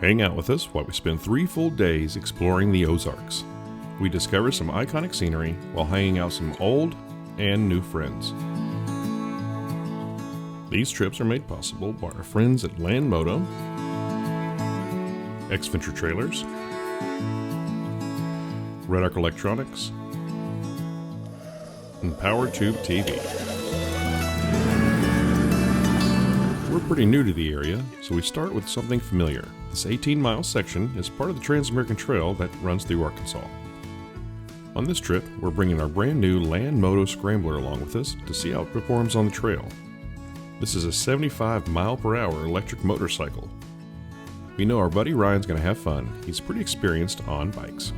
Hang out with us while we spend 3 full days exploring the Ozarks. We discover some iconic scenery while hanging out some old and new friends. These trips are made possible by our friends at LAND Moto, XVenture Trailers, REDARC Electronics, and PowerTube TV. We're pretty new to the area, so we start with something familiar. This 18-mile section is part of the Trans-American Trail that runs through Arkansas. On this trip, we're bringing our brand new LAND Moto Scrambler along with us to see how it performs on the trail. This is a 75-mile-per-hour electric motorcycle. We know our buddy Ryan's going to have fun. He's pretty experienced on bikes.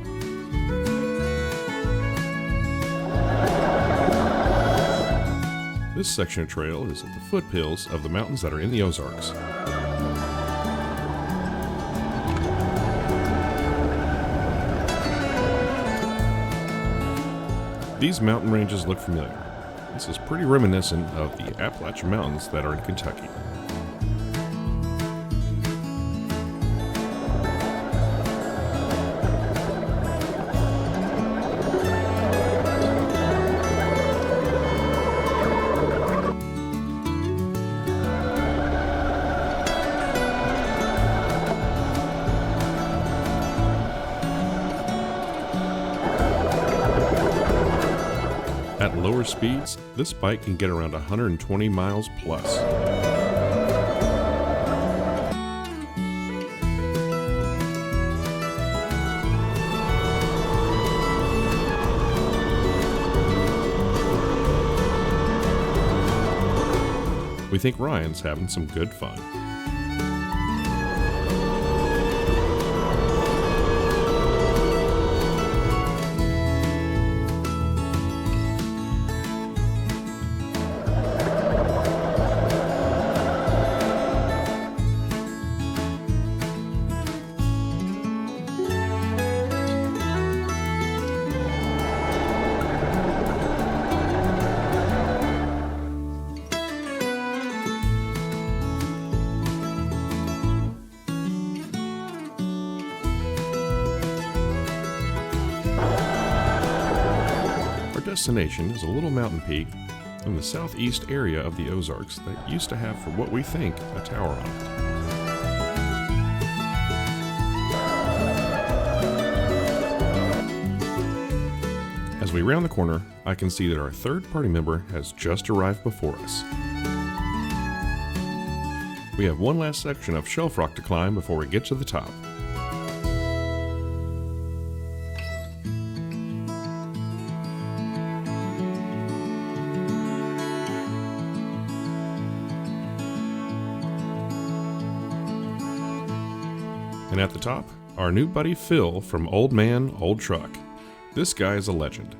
This section of trail is at the foothills of the mountains that are in the Ozarks. These mountain ranges look familiar. This is pretty reminiscent of the Appalachian Mountains that are in Kentucky. At lower speeds, this bike can get around 120 miles plus. We think Ryan's having some good fun. Our destination is a little mountain peak in the southeast area of the Ozarks that used to have, for what we think, a tower on it. As we round the corner, I can see that our third party member has just arrived before us. We have one last section of shelf rock to climb before we get to the top. And at the top, our new buddy Phil from Old Man, Old Truck. This guy is a legend.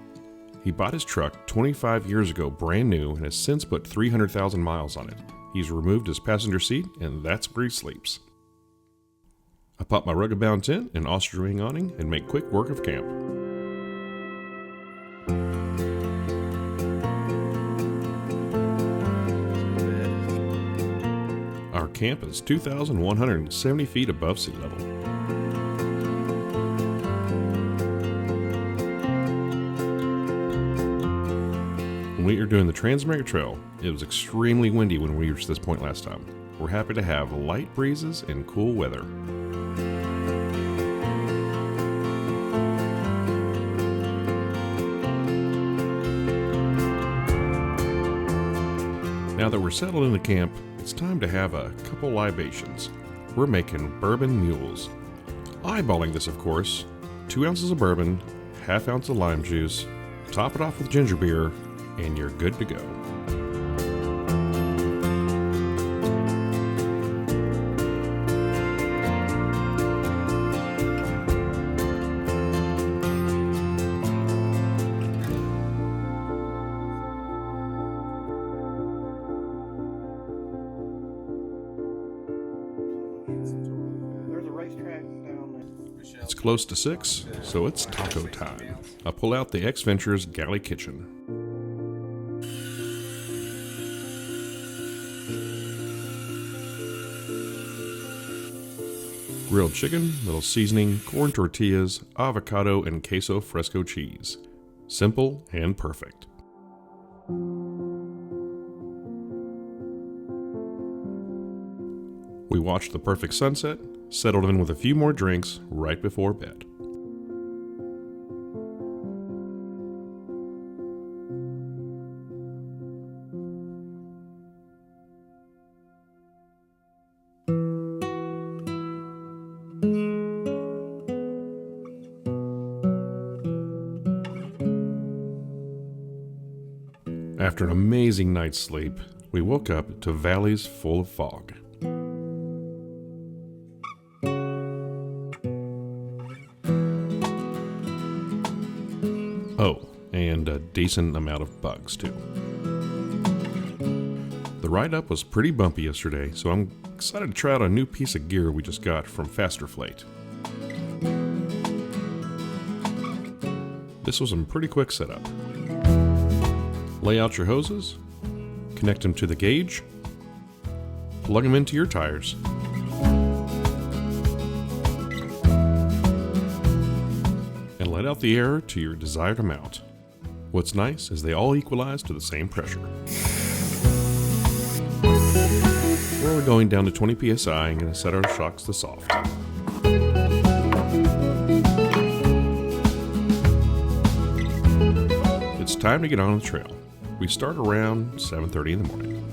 He bought his truck 25 years ago brand new and has since put 300,000 miles on it. He's removed his passenger seat and that's where he sleeps. I pop my rugged bound tent and ostrich wing awning and make quick work of camp. Our camp is 2,170 feet above sea level. When we were doing the Trans-American Trail, it was extremely windy when we reached this point last time. We're happy to have light breezes and cool weather. Now that we're settled in the camp, it's time to have a couple libations. We're making Bourbon Mules. Eyeballing this, of course, 2 ounces of bourbon, ½ ounce of lime juice, top it off with ginger beer, and you're good to go. It's close to 6, so it's taco time. I pull out the XVenture's galley kitchen. Grilled chicken, little seasoning, corn tortillas, avocado, and queso fresco cheese. Simple and perfect. We watched the perfect sunset, settled in with a few more drinks right before bed. After an amazing night's sleep, we woke up to valleys full of fog. Oh, and a decent amount of bugs too. The ride up was pretty bumpy yesterday, so I'm excited to try out a new piece of gear we just got from Fasterflate. This was a pretty quick setup. Lay out your hoses, connect them to the gauge, plug them into your tires, and let out the air to your desired amount. What's nice is they all equalize to the same pressure. We're going down to 20 psi and going to set our shocks to soft. It's time to get on the trail. We start around 7:30 in the morning.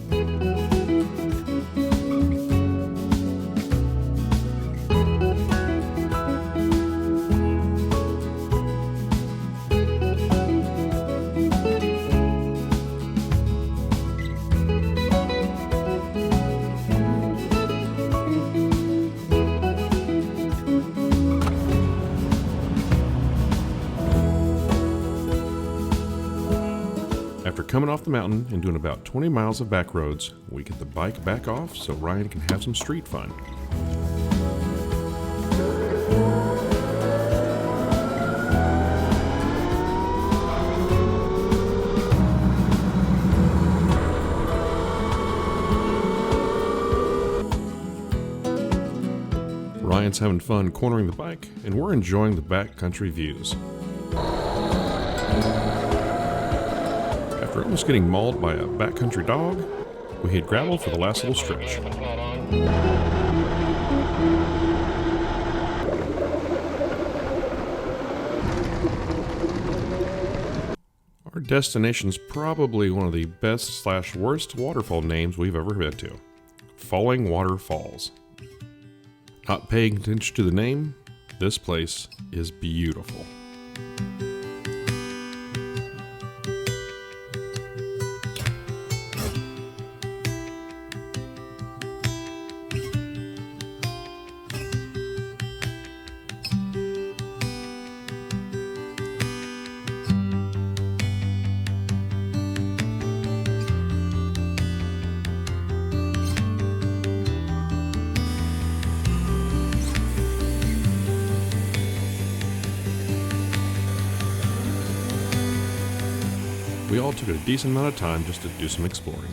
After coming off the mountain and doing about 20 miles of back roads, we get the bike back off so Ryan can have some street fun. Ryan's having fun cornering the bike, and we're enjoying the backcountry views. After almost getting mauled by a backcountry dog, we hit gravel for the last little stretch. Our destination's probably one of the best/worst waterfall names we've ever been to. Falling Water Falls. Not paying attention to the name, this place is beautiful. We all took a decent amount of time just to do some exploring.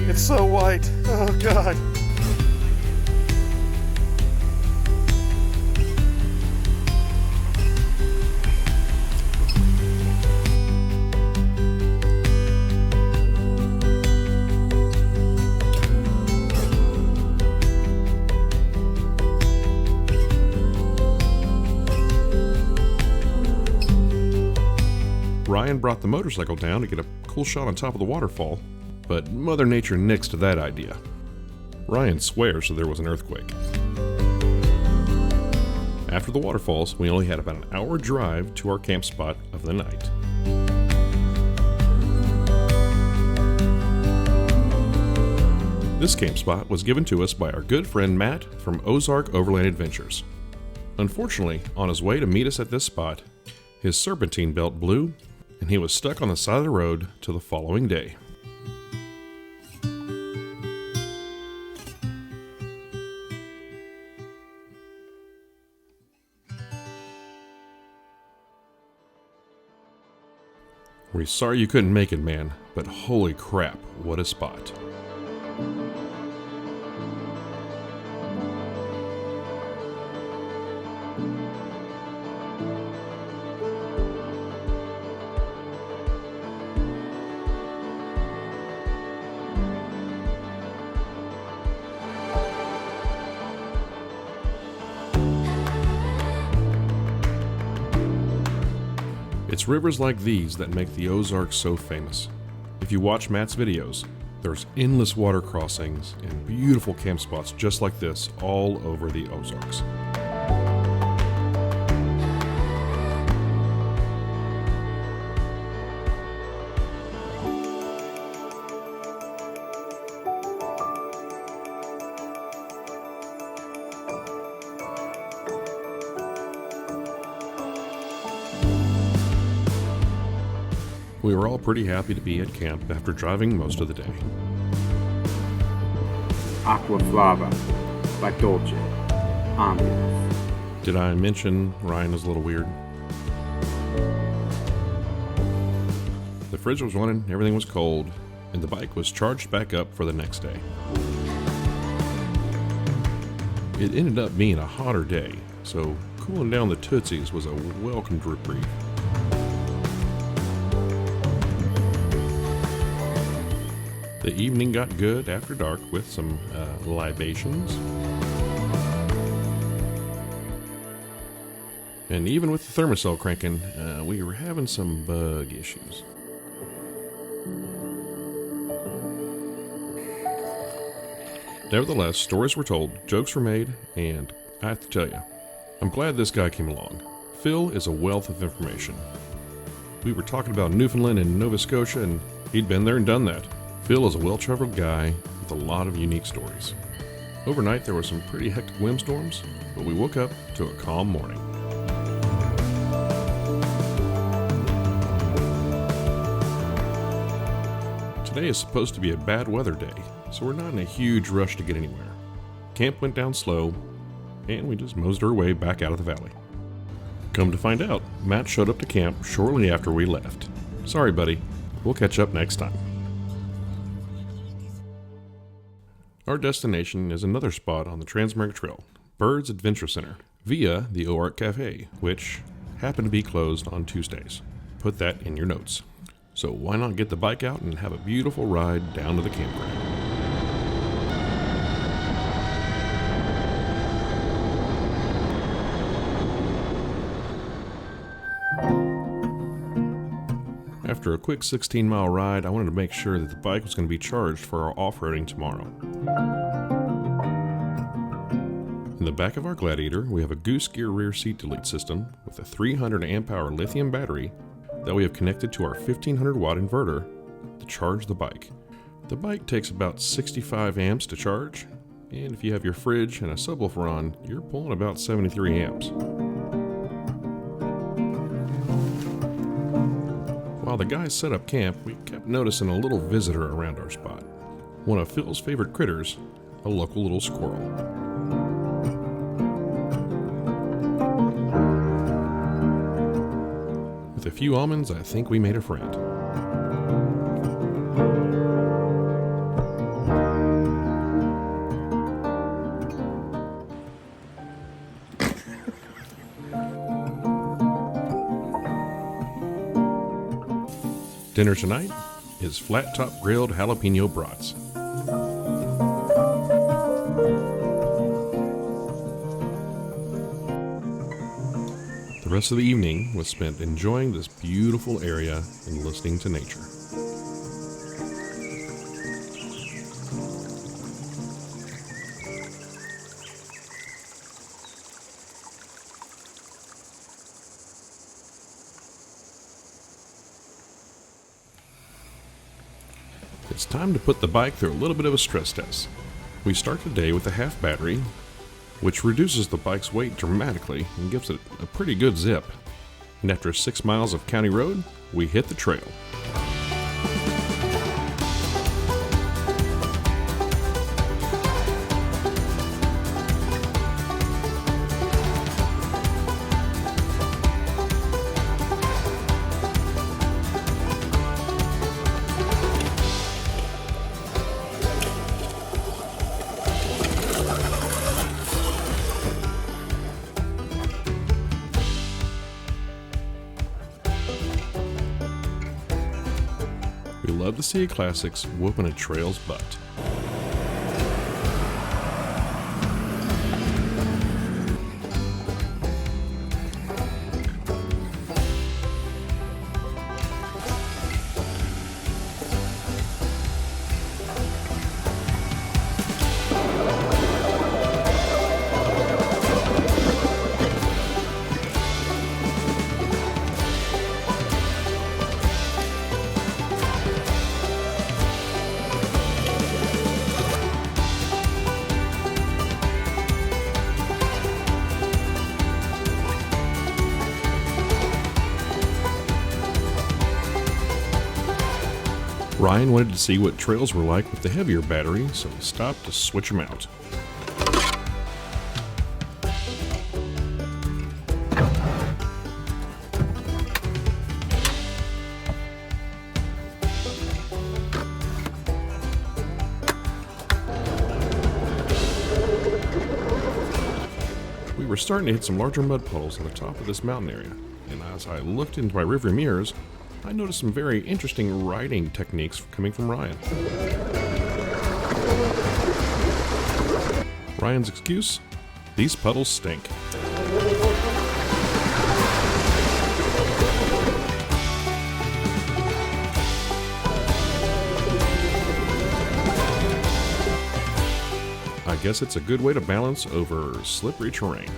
It's so white. Oh God. Ryan brought the motorcycle down to get a cool shot on top of the waterfall, but Mother Nature nixed that idea. Ryan swears that there was an earthquake. After the waterfalls, we only had about an hour drive to our camp spot of the night. This camp spot was given to us by our good friend Matt from Ozark Overlanding Adventures. Unfortunately, on his way to meet us at this spot, his serpentine belt blew, and he was stuck on the side of the road till the following day. We're sorry you couldn't make it, man, but holy crap, what a spot. It's rivers like these that make the Ozarks so famous. If you watch Matt's videos, there's endless water crossings and beautiful camp spots just like this all over the Ozarks. We were all pretty happy to be at camp after driving most of the day. Aqua Flava by Dolce. Ambience. Did I mention Ryan is a little weird? The fridge was running, everything was cold, and the bike was charged back up for the next day. It ended up being a hotter day, so cooling down the Tootsies was a welcomed reprieve. The evening got good after dark with some libations. And even with the thermocell cranking, we were having some bug issues. Nevertheless, stories were told, jokes were made, and I have to tell you, I'm glad this guy came along. Phil is a wealth of information. We were talking about Newfoundland and Nova Scotia, and he'd been there and done that. Phil is a well-traveled guy with a lot of unique stories. Overnight there were some pretty hectic windstorms, but we woke up to a calm morning. Today is supposed to be a bad weather day, so we're not in a huge rush to get anywhere. Camp went down slow, and we just moseyed our way back out of the valley. Come to find out, Matt showed up to camp shortly after we left. Sorry, buddy. We'll catch up next time. Our destination is another spot on the Trans-American Trail, Byrds Adventure Center, via the Oark Cafe, which happened to be closed on Tuesdays. Put that in your notes. So why not get the bike out and have a beautiful ride down to the campground? After a quick 16-mile ride, I wanted to make sure that the bike was going to be charged for our off-roading tomorrow. In the back of our Gladiator, we have a Goose Gear rear seat delete system with a 300 amp hour lithium battery that we have connected to our 1500 watt inverter to charge the bike. The bike takes about 65 amps to charge, and if you have your fridge and a subwoofer on, you're pulling about 73 amps. While the guys set up camp, we kept noticing a little visitor around our spot. One of Phil's favorite critters, a local little squirrel. With a few almonds, I think we made a friend. Dinner tonight is flat-top grilled jalapeno brats. The rest of the evening was spent enjoying this beautiful area and listening to nature. It's time to put the bike through a little bit of a stress test. We start the day with a half battery, which reduces the bike's weight dramatically and gives it a pretty good zip. And after 6 miles of county road, we hit the trail. love to see a classics whooping a trail's butt. Ryan wanted to see what trails were like with the heavier battery, so he stopped to switch them out. We were starting to hit some larger mud puddles on the top of this mountain area, and as I looked into my rearview mirrors, I noticed some very interesting riding techniques coming from Ryan. Ryan's excuse? These puddles stink. I guess it's a good way to balance over slippery terrain.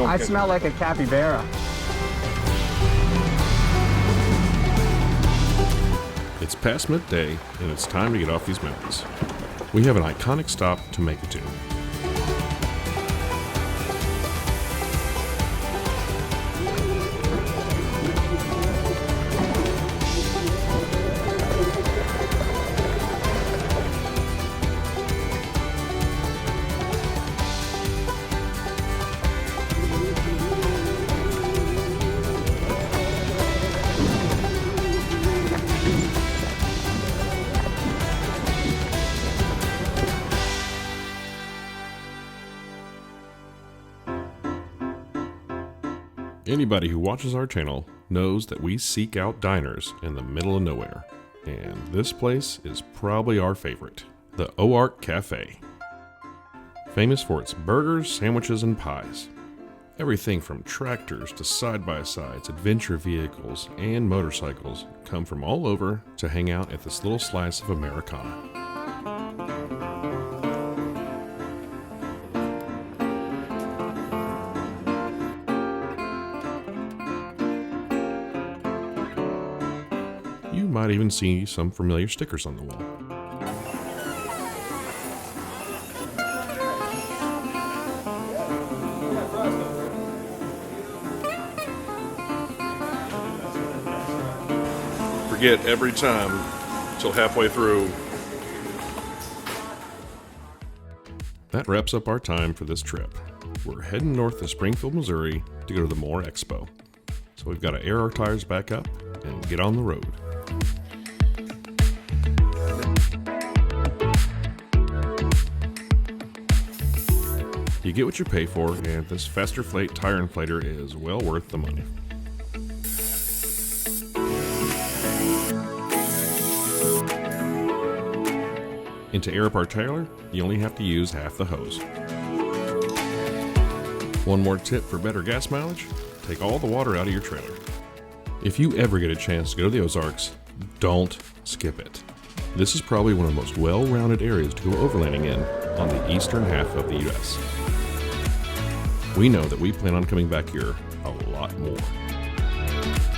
I smell like a capybara. It's past midday, and it's time to get off these mountains. We have an iconic stop to make it to. Anybody who watches our channel knows that we seek out diners in the middle of nowhere, and this place is probably our favorite, the Oark Cafe. Famous for its burgers, sandwiches, and pies. Everything from tractors to side-by-sides, adventure vehicles, and motorcycles come from all over to hang out at this little slice of Americana. You might even see some familiar stickers on the wall. Forget every time till halfway through. That wraps up our time for this trip. We're heading north to Springfield, Missouri to go to the Moore Expo. So we've got to air our tires back up and get on the road. You get what you pay for, and this Faster Flate tire inflator is well worth the money. And to air up our trailer, you only have to use half the hose. One more tip for better gas mileage, take all the water out of your trailer. If you ever get a chance to go to the Ozarks, don't skip it. This is probably one of the most well-rounded areas to go overlanding in on the eastern half of the US. We know that we plan on coming back here a lot more.